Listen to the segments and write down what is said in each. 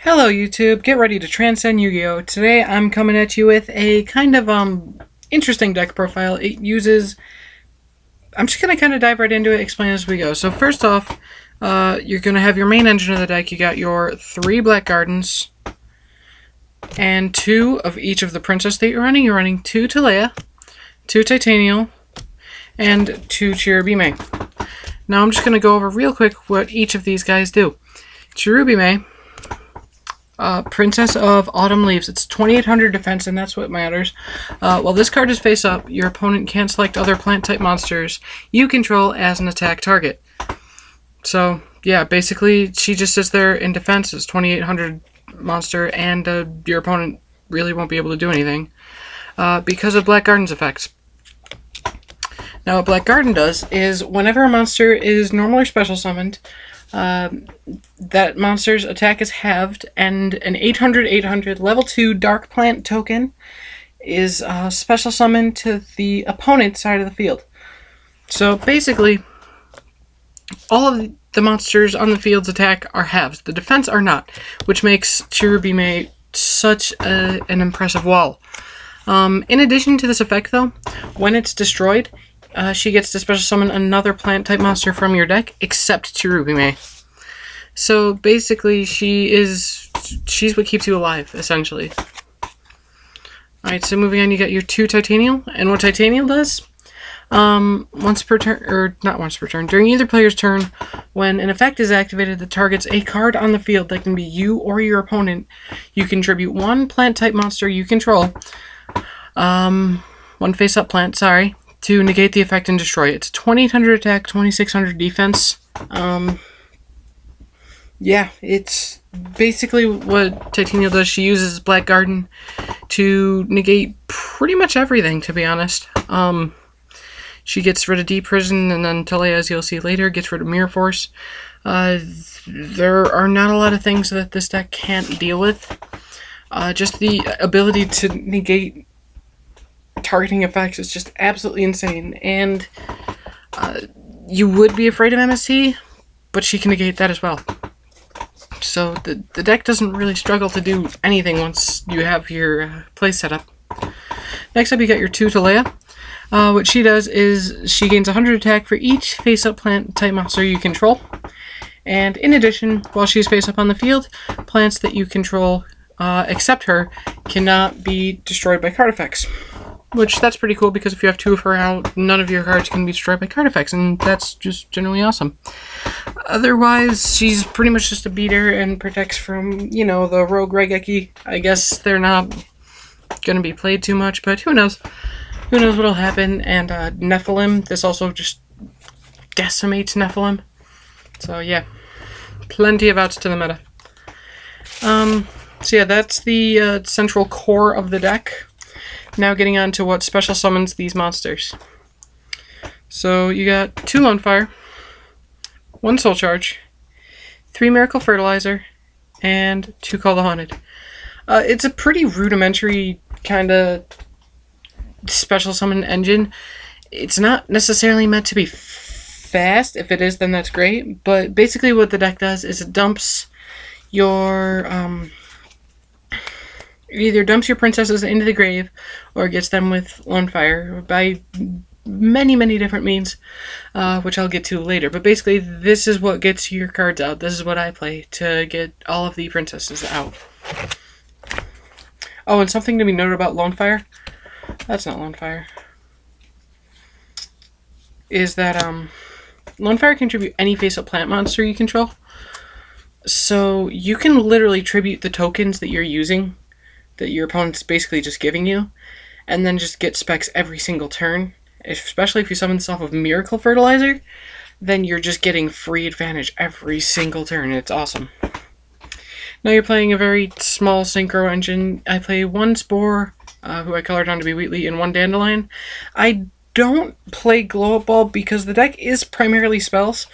Hello YouTube, get ready to transcend Yu-Gi-Oh! Today I'm coming at you with a kind of interesting deck profile. It uses... I'm just going to kind of dive right into it, explain as we go. So first off, you're going to have your main engine of the deck. You got your 3 Black Gardens and 2 of each of the princess that you're running. You're running 2 Talaya, 2 Titanial, and 2 Chirubime. Now I'm just going to go over real quick what each of these guys do. Chirubime, Princess of Autumn Leaves. It's 2800 defense, and that's what matters. While this card is face up, your opponent can't select other plant-type monsters you control as an attack target. So, yeah, basically, she just sits there in defense as 2800 monster, and your opponent really won't be able to do anything because of Black Garden's effects. Now, what Black Garden does is, whenever a monster is normal or special summoned, that monster's attack is halved, and an 800/800 level 2 Dark Plant token is special summoned to the opponent's side of the field. So basically, all of the monsters on the field's attack are halved. The defense are not, which makes Chirubime such an impressive wall. In addition to this effect, though, when it's destroyed, she gets to special summon another plant-type monster from your deck, except Chirubime. So basically, she's what keeps you alive, essentially. Alright, so moving on, you got your 2 Titanial, and what Titanial does, once per turn, or not once per turn, during either player's turn, when an effect is activated that targets a card on the field that can be you or your opponent, you contribute 1 plant-type monster you control, 1 face-up plant, sorry, to negate the effect and destroy it. It's 2800 attack, 2600 defense. Yeah, it's basically what Titanial does. She uses Black Garden to negate pretty much everything, to be honest. She gets rid of Deep Prison, and then Talaya, as you'll see later, gets rid of Mirror Force. There are not a lot of things that this deck can't deal with. Just the ability to negate targeting effects is just absolutely insane, and you would be afraid of MST, but she can negate that as well. So the deck doesn't really struggle to do anything once you have your play set up. Next up, you got your 2 Talaya. What she does is she gains 100 attack for each face-up plant-type monster you control, and in addition, while she's face-up on the field, plants that you control, except her, cannot be destroyed by card effects. Which, that's pretty cool, because if you have 2 of her out, none of your cards can be destroyed by card effects, and that's just generally awesome. Otherwise, she's pretty much just a beater and protects from, you know, the Rogue Regeki. I guess they're not going to be played too much, but who knows? Who knows what'll happen? And Nephilim, this also just decimates Nephilim. So yeah, plenty of outs to the meta. So yeah, that's the central core of the deck. Now getting on to what special summons these monsters. So you got 2 Lonefire, 1 Soul Charge, 3 Miracle Fertilizer, and 2 Call the Haunted. It's a pretty rudimentary kind of special summon engine. It's not necessarily meant to be fast. If it is, then that's great. But basically what the deck does is it dumps your... It either dumps your princesses into the grave, or gets them with Lonefire by many different means, which I'll get to later. But basically, this is what gets your cards out. This is what I play to get all of the princesses out. Oh, and something to be noted about Lonefire, that's not Lonefire, is that Lonefire can tribute any face-up plant monster you control. So you can literally tribute the tokens that you're using, that your opponent's basically just giving you, and then just get specs every single turn. Especially if you summon this off of Miracle Fertilizer, then you're just getting free advantage every single turn. It's awesome. Now you're playing a very small Synchro engine. I play 1 Spore, who I colored on to be Wheatley, and 1 Dandylion. I don't play Glow Up Ball because the deck is primarily spells,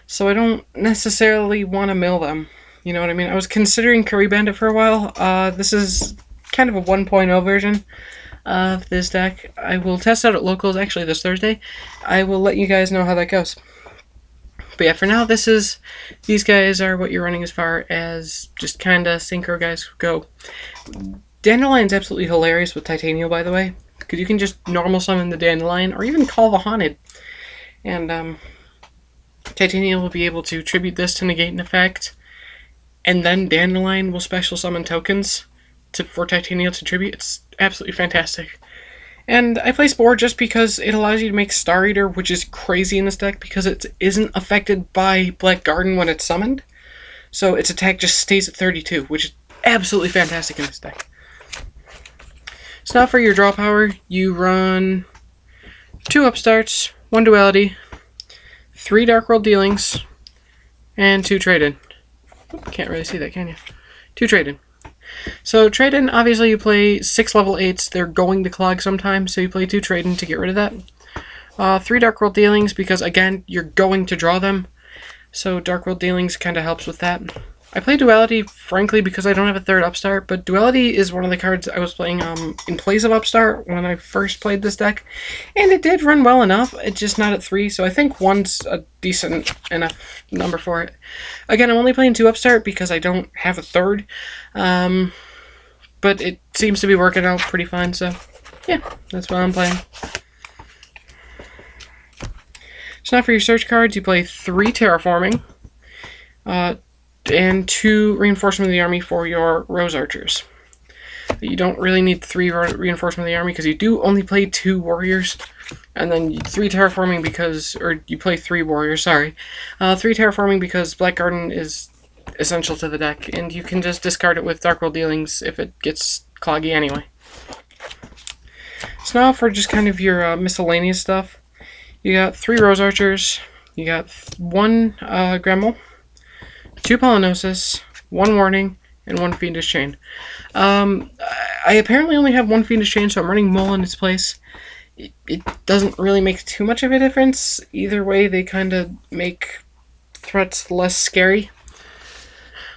so I don't necessarily want to mill them. You know what I mean? I was considering Curry Bandit for a while. This is kind of a 1.0 version of this deck. I will test out at locals actually this Thursday. I will let you guys know how that goes. But yeah, for now, these guys are what you're running as far as just kind of synchro guys go. Dandelion's absolutely hilarious with Titanial, by the way, because you can just normal summon the Dandelion, or even call the Haunted. And Titanial will be able to tribute this to negate an effect, and then Dandylion will special summon tokens for Titanial to tribute. It's absolutely fantastic. And I play Spore just because it allows you to make Star Eater, which is crazy in this deck because it isn't affected by Black Garden when it's summoned. So its attack just stays at 32, which is absolutely fantastic in this deck. So now for your draw power, you run 2 Upstarts, 1 Duality, 3 Dark World Dealings, and 2 Trade-In. Can't really see that, can you? 2 Trade-In. So Trade-In, obviously you play 6 level 8s. They're going to clog sometimes, so you play 2 Trade-In to get rid of that. 3 Dark World Dealings, because again, you're going to draw them. So Dark World Dealings kind of helps with that. I play Duality, frankly, because I don't have a 3rd Upstart, but Duality is one of the cards I was playing in place of Upstart when I first played this deck, and it did run well enough, it's just not at 3, so I think 1's a decent enough number for it. Again, I'm only playing 2 Upstart because I don't have a 3rd, but it seems to be working out pretty fine, so yeah, that's what I'm playing. So now for your search cards, you play 3 Terraforming, and 2 Reinforcement of the Army for your Rose Archers. You don't really need 3 Reinforcement of the Army because you do only play 2 Warriors, and then 3 Terraforming because, or you play 3 Warriors, sorry. 3 Terraforming because Black Garden is essential to the deck, and you can just discard it with Dark World Dealings if it gets cloggy anyway. So now for just kind of your miscellaneous stuff, you got 3 Rose Archers, you got 1 Gremlin, 2 Pollinosis, 1 Warning, and 1 Fiendish Chain. I apparently only have 1 Fiendish Chain, so I'm running Mole in its place. It doesn't really make too much of a difference. Either way, they kind of make threats less scary.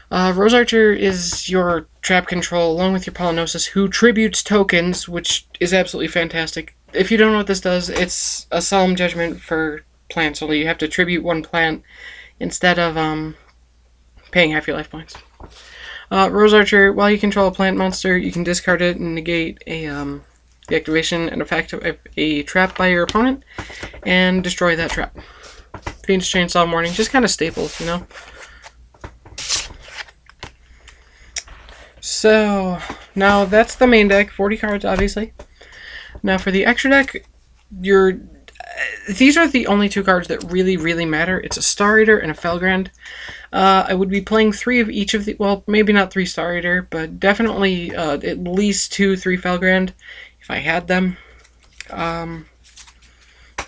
Rose Archer is your trap control, along with your Pollinosis, who tributes tokens, which is absolutely fantastic. If you don't know what this does, it's a Solemn Judgment for plants, only you have to tribute 1 plant instead of paying half your life points. Rose Archer, while you control a plant monster, you can discard it and negate the activation and effect of a trap by your opponent, and destroy that trap. Fiendish Chain, Solemn Warning, just kind of staples, you know? So, now that's the main deck, 40 cards, obviously. Now for the extra deck, these are the only 2 cards that really matter. It's a Star Eater and a Felgrand. I would be playing 3 of each of the, well, maybe not 3 Star Eater, but definitely at least 2-3 Felgrand if I had them.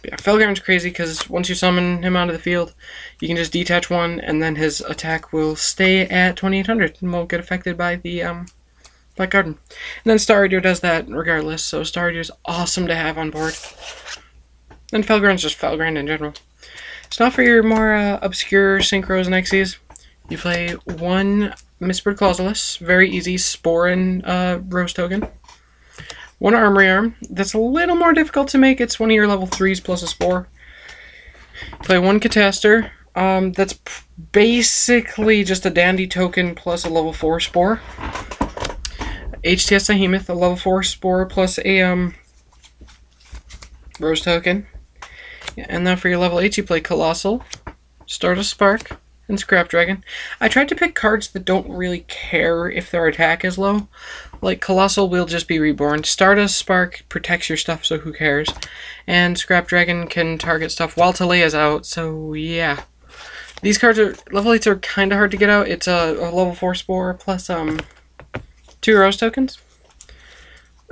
Yeah, Felgrand's crazy because once you summon him onto the field, you can just detach 1, and then his attack will stay at 2800 and won't get affected by the Black Garden. And then Star Eater does that regardless, so Star Eater is awesome to have on board. And Felgrand's just Felgrand in general. So now for your more obscure Synchros and Xyz, you play 1 Misbird Clausolas, very easy, Spore and Rose token. 1 Armory Arm, that's a little more difficult to make, it's one of your level 3s plus a Spore. You play 1 Catastor, that's basically just a Dandy token plus a level 4 Spore. HTS Psyhemuth, a level 4 Spore plus a Rose token. And then for your level 8, you play Colossal, Stardust Spark, and Scrap Dragon. I tried to pick cards that don't really care if their attack is low. Like Colossal will just be reborn. Stardust Spark protects your stuff, so who cares? And Scrap Dragon can target stuff while Talaya's out, so yeah. These cards are, level 8s are kind of hard to get out. It's a level 4 Spore plus 2 Rose tokens.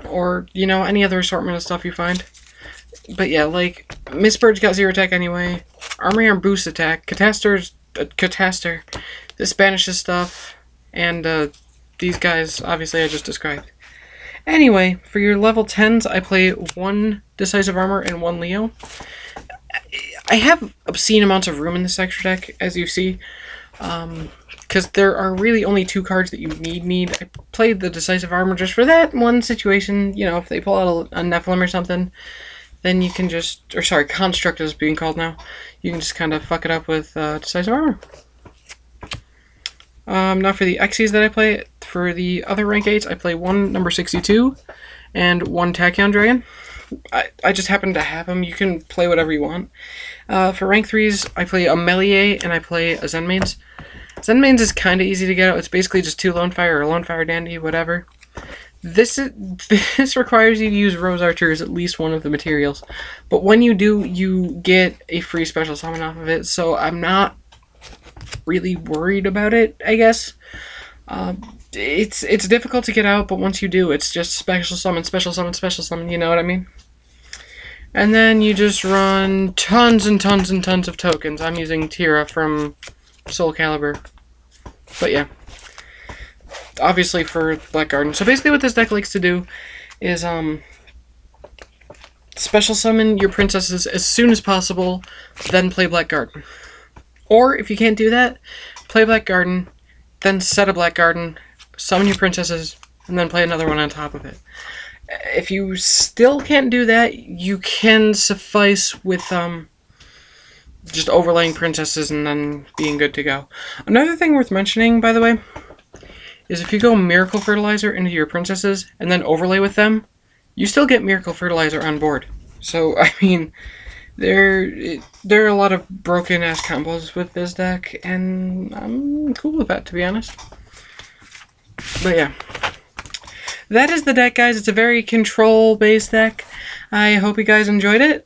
Or, you know, any other assortment of stuff you find. But yeah, like, Misbird's got 0 attack anyway. Armory Arm boosts attack. Catastor, this banishes stuff. And these guys, obviously, I just described. Anyway, for your level 10s, I play 1 Decisive Armor and 1 Leo. I have obscene amounts of room in this extra deck, as you see. Because there are really only 2 cards that you need. I played the Decisive Armor just for that one situation. You know, if they pull out a Nephilim or something. then you can just, or sorry, Construct is being called now. You can just kind of fuck it up with Decisive Armor. Now for the Xyz that I play, for the other rank 8s, I play one number 62 and one Tachyon Dragon. I just happen to have them. You can play whatever you want. For rank 3s, I play a Meliae and I play a Zenmaines. Zenmaines is kind of easy to get out. It's basically just 2 Lonefire or Lonefire Dandy, whatever. This requires you to use Rose Archer as at least one of the materials. But when you do, you get a free special summon off of it, so I'm not really worried about it, I guess. It's difficult to get out, but once you do, it's just special summon, special summon, special summon, you know what I mean? And then you just run tons and tons and tons of tokens. I'm using Tira from Soul Calibur. But yeah. Obviously for Black Garden. So basically what this deck likes to do is special summon your princesses as soon as possible, then play Black Garden. Or if you can't do that, play Black Garden, then set a Black Garden, summon your princesses, and then play another one on top of it. If you still can't do that, you can suffice with just overlaying princesses and then being good to go. Another thing worth mentioning, by the way, is if you go Miracle Fertilizer into your princesses and then overlay with them, you still get Miracle Fertilizer on board. So, I mean, there are a lot of broken-ass combos with this deck, and I'm cool with that, to be honest. But yeah. That is the deck, guys. It's a very control-based deck. I hope you guys enjoyed it.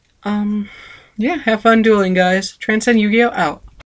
Yeah, have fun dueling, guys. Transcend Yu-Gi-Oh! Out.